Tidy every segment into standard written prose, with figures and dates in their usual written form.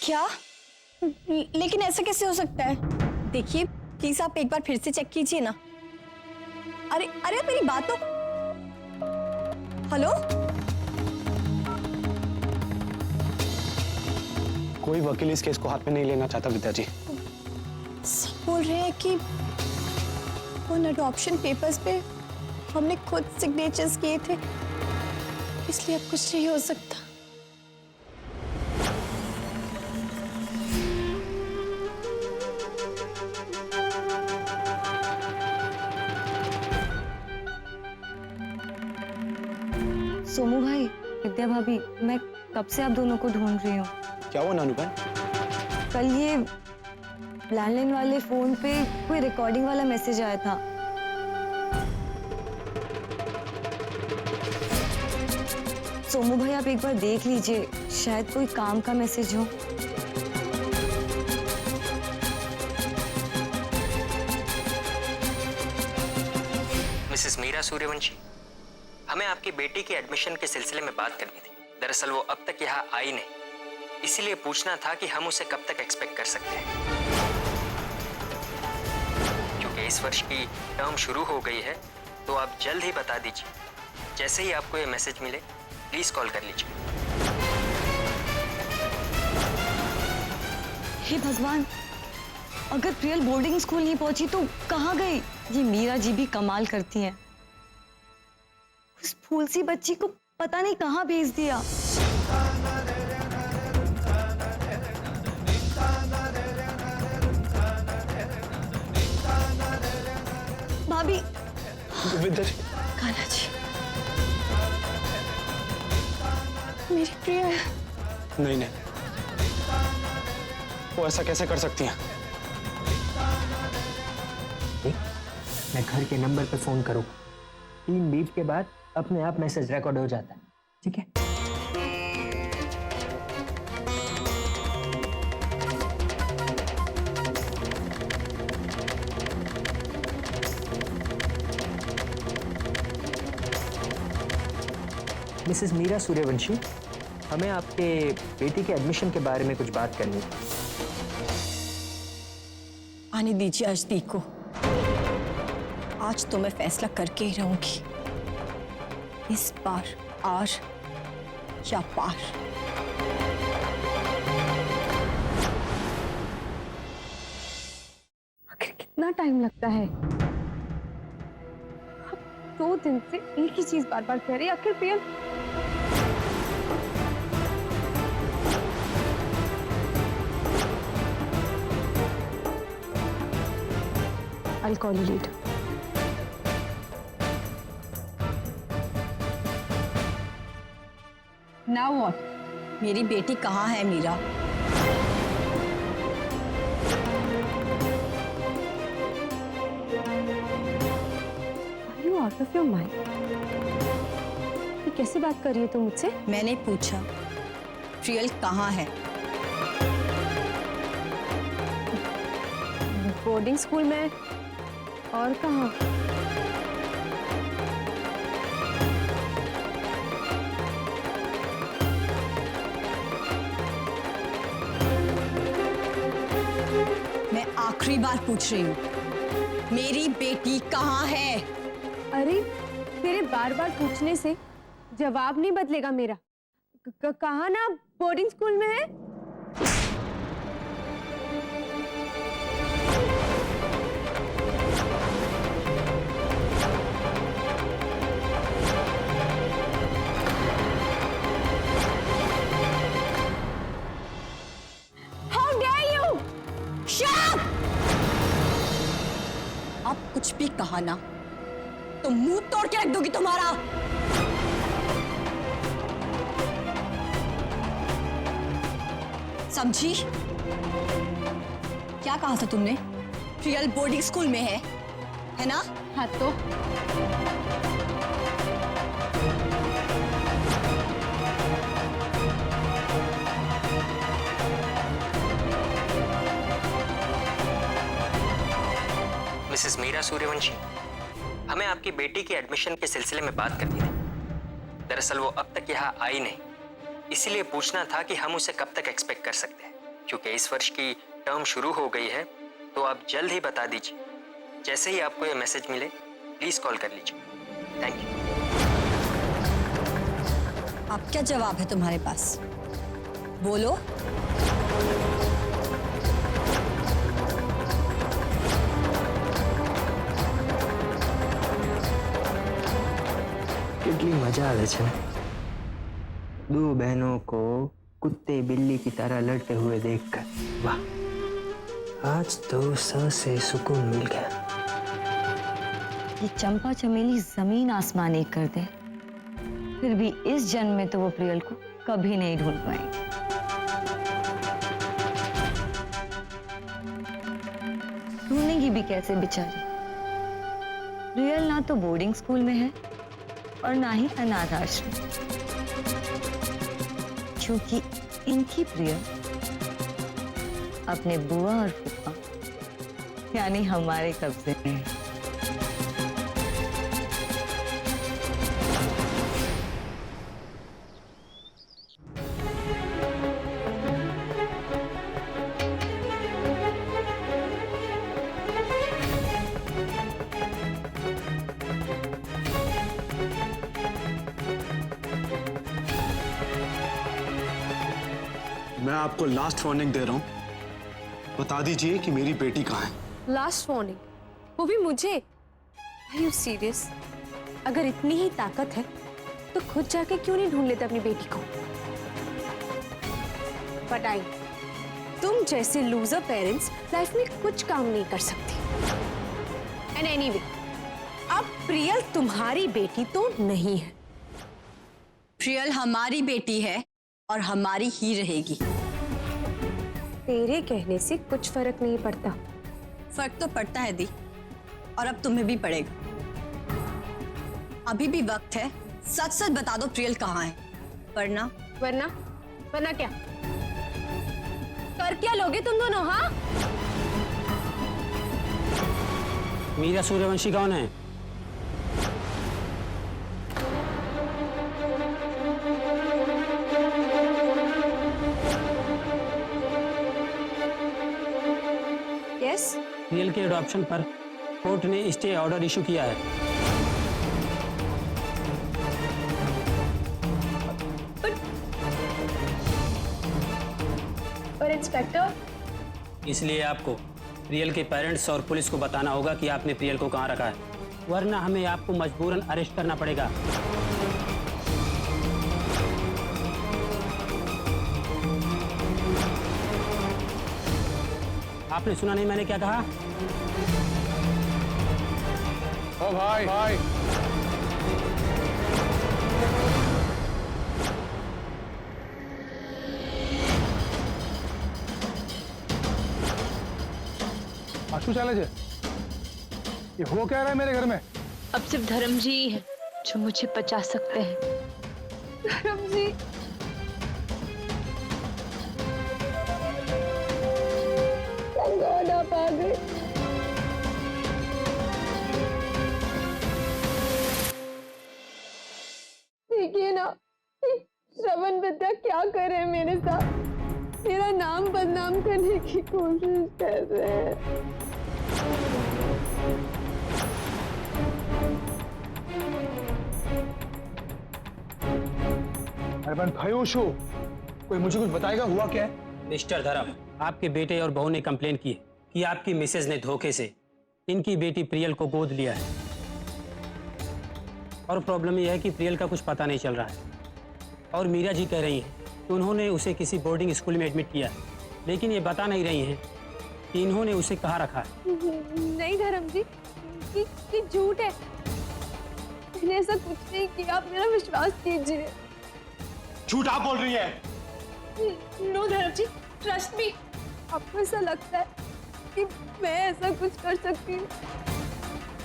क्या? लेकिन ऐसा कैसे हो सकता है? देखिए प्लीज आप एक बार फिर से चेक कीजिए ना। अरे अरे मेरी बात तो। हेलो, कोई वकील इस केस को हाथ में नहीं लेना चाहता विद्या जी। सब बोल रहे हैं कि उन अडॉप्शन पेपर्स पे हमने खुद सिग्नेचर्स किए थे, इसलिए अब कुछ नहीं हो सकता। सोमू भाई, विद्या भाभी, मैं कब से आप दोनों को ढूंढ रही हूँ। क्या हुआ नानू बहन? कल ये लैंडलाइन वाले फोन पे कोई रिकॉर्डिंग वाला मैसेज आया था। सोमू भाई आप एक बार देख लीजिए, शायद कोई काम का मैसेज हो। मिसेस मीरा सूर्यवंशी, हमें आपकी बेटी के एडमिशन के सिलसिले में बात करनी थी। दरअसल वो अब तक यहाँ आई नहीं, इसीलिए पूछना था कि हम उसे कब तक एक्सपेक्ट कर सकते हैं। क्योंकि इस वर्ष की टर्म शुरू हो गई है, तो आप जल्द ही बता दीजिए। जैसे ही आपको ये मैसेज मिले प्लीज कॉल कर लीजिए। हे भगवान, अगर प्रियल बोर्डिंग स्कूल नहीं पहुंची तो कहाँ गई? ये मीरा जी भी कमाल करती हैं। उस फूल सी बच्ची को पता नहीं कहाँ भेज दिया। भाभी। विद्या जी। कान्हा जी। मेरी प्रिया। नहीं नहीं, वो ऐसा कैसे कर सकती हैं? मैं घर के नंबर पे फोन करूँ, 3 बीप के बाद अपने आप मैसेज रिकॉर्ड हो जाता है, ठीक है? मिसेस मीरा सूर्यवंशी, हमें आपके बेटी के एडमिशन के बारे में कुछ बात करनी है। आने दीजिए अजदीक को, आज तो मैं फैसला करके ही रहूंगी। इस बार आर या पार। आखिर कितना टाइम लगता है? 2 दिन से एक ही चीज बार बार कह रही है। आखिर Priyal I'll call you later. Now what? मेरी बेटी कहाँ है Meera? Are you out of your mind? ये कैसे बात कर रही है तुम मुझसे? मैंने पूछा प्रियल कहाँ है? बोर्डिंग स्कूल में। और कहाँ? मैं आखिरी बार पूछ रही हूँ, मेरी बेटी कहाँ है? अरे तेरे बार बार पूछने से जवाब नहीं बदलेगा मेरा। कहा ना बोर्डिंग स्कूल में है। अब कुछ भी कहा ना तो मुंह तोड़ के रख दूंगी तुम्हारा। समझी? क्या कहा था तुमने? प्रियल बोर्डिंग स्कूल में है ना? हाँ तो मिसेस मीरा सूर्यवंशी, हमें आपकी बेटी के एडमिशन के सिलसिले में बात करनी थी। दरअसल वो अब तक यहाँ आई नहीं, इसीलिए पूछना था कि हम उसे कब तक एक्सपेक्ट कर सकते हैं। क्योंकि इस वर्ष की टर्म शुरू हो गई है, तो आप जल्द ही बता दीजिए। जैसे ही आपको ये मैसेज मिले प्लीज कॉल कर लीजिए। Thank you. अब क्या जवाब है तुम्हारे पास? बोलो। કેટલી મજા આવે છે दो बहनों को कुत्ते बिल्ली की तरह लड़ते हुए देखकर। वाह, आज तो स से सुकून मिल गया। ये चंपा चमेली जमीन आसमान एक कर दे, फिर भी इस जन्म में तो वो प्रियल को कभी नहीं ढूंढ पाएंगे। ढूंढेगी भी कैसे बेचारी? प्रियल ना तो बोर्डिंग स्कूल में है और ना ही अनाथ आश्रम, क्योंकि इनकी प्रियल अपने बुआ और फूफा यानी हमारे कब्जे में है। मैं आपको लास्ट वार्निंग दे रहा हूं, बता दीजिए कि मेरी बेटी कहाँ है। लास्ट वार्निंग, वो भी मुझे? Are you serious? अगर इतनी ही ताकत है तो खुद जाके क्यों नहीं ढूंढ लेते अपनी बेटी को? बताइए, तुम जैसे लूजर पेरेंट्स लाइफ में कुछ काम नहीं कर सकती। एंड एनीवे, अब प्रियल तुम्हारी बेटी तो नहीं है। प्रियल हमारी बेटी है और हमारी ही रहेगी। तेरे कहने से कुछ फर्क नहीं पड़ता। फर्क तो पड़ता है दी, और अब तुम्हें भी पड़ेगा। अभी भी वक्त है, सच सच बता दो प्रियल कहाँ है, वरना वरना वरना क्या कर क्या लोगे तुम दोनों? हाँ, मीरा सूर्यवंशी कौन है? यस। प्रियल के एडॉप्शन पर कोर्ट ने स्टे ऑर्डर इशू किया है। पर इंस्पेक्टर, इसलिए आपको प्रियल के पेरेंट्स और पुलिस को बताना होगा कि आपने प्रियल को कहाँ रखा है, वरना हमें आपको मजबूरन अरेस्ट करना पड़ेगा। आपने सुना नहीं मैंने क्या कहा? ओ भाई भाई, आशु चाले ये हो क्या रहा है मेरे घर में? अब सिर्फ धर्म जी ही हैं जो मुझे बचा सकते हैं। धर्म जी, आप आ गए। देखिए ना, श्रवण विद्या क्या कर रहे हैं मेरे साथ। मेरा नाम बदनाम करने की कोशिश कर रहे हैं। अरे बन भयो शो, कोई मुझे कुछ बताएगा हुआ क्या है? मिस्टर धर्म, आपके बेटे और बहू ने कंप्लेन की है कि आपकी मिसेज ने धोखे से इनकी बेटी प्रियल को गोद लिया है। और प्रॉब्लम यह है कि प्रियल का कुछ पता नहीं चल रहा है। और मीरा जी कह रही हैं कि उन्होंने उसे किसी बोर्डिंग स्कूल में एडमिट किया है, लेकिन ये बता नहीं रही हैं कि इन्होंने उसे कहाँ रखा है। नहीं धर्म जी, कि झूठ है। मैंने ऐसा कुछ नहीं किया, आप मेरा विश्वास कीजिए। झूठ आप बोल रही है? नो धर्म जी, ट्रस्ट मी। आपको ऐसा लगता है कि मैं ऐसा कुछ कर सकती हूँ?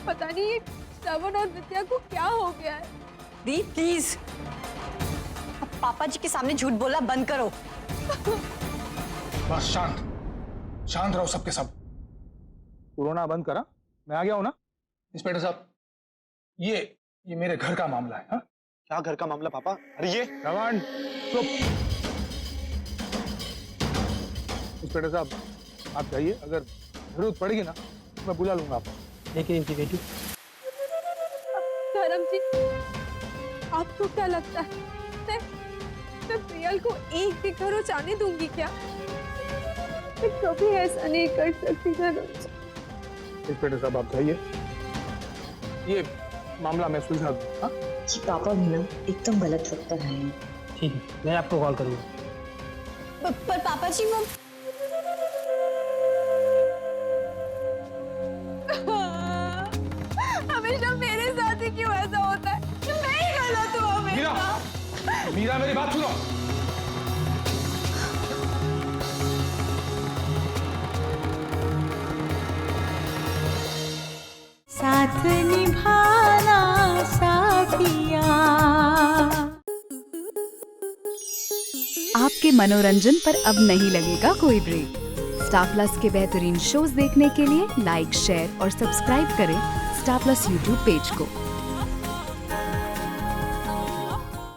पता नहीं ये श्रवण और विद्या को क्या हो गया है। दी प्लीज, अब पापा जी के सामने झूठ बोलना बंद करो। बस शांत शांत रहो सबके सब। रोना बंद करा, मैं आ गया हूं ना। इंस्पेक्टर साहब, ये मेरे घर का मामला है। हा? क्या घर का मामला पापा? अरे ये श्रवण चुप। इंस्पेक्टर साहब आप जाइए, अगर जरूरत पड़ेगी ना तो मैं बुला लूंगा आपको। लेकिन इनकी बेटी धर्म जी, आपको क्या लगता है मैं प्रियल को एक भी घरों जाने दूंगी क्या? मैं कभी ऐसा नहीं कर सकती धर्म जी। इंस्पेक्टर साहब आप जाइए, ये मामला मैं सुलझा दूंगा। जी पापा भी ना एकदम गलत वक्त पर आए हैं। ठीक है, मैं आपको कॉल करूँगा। पर पापा जी वो हमेशा मेरे साथ ही क्यों ऐसा होता है? मैं ही गलत हूँ मीरा, हमेशा। मीरा मेरी बात सुनो। साथ निभाना साथिया। आपके मनोरंजन पर अब नहीं लगेगा कोई ब्रेक। स्टार प्लस के बेहतरीन शोज देखने के लिए लाइक, शेयर और सब्सक्राइब करें स्टार प्लस यूट्यूब पेज को।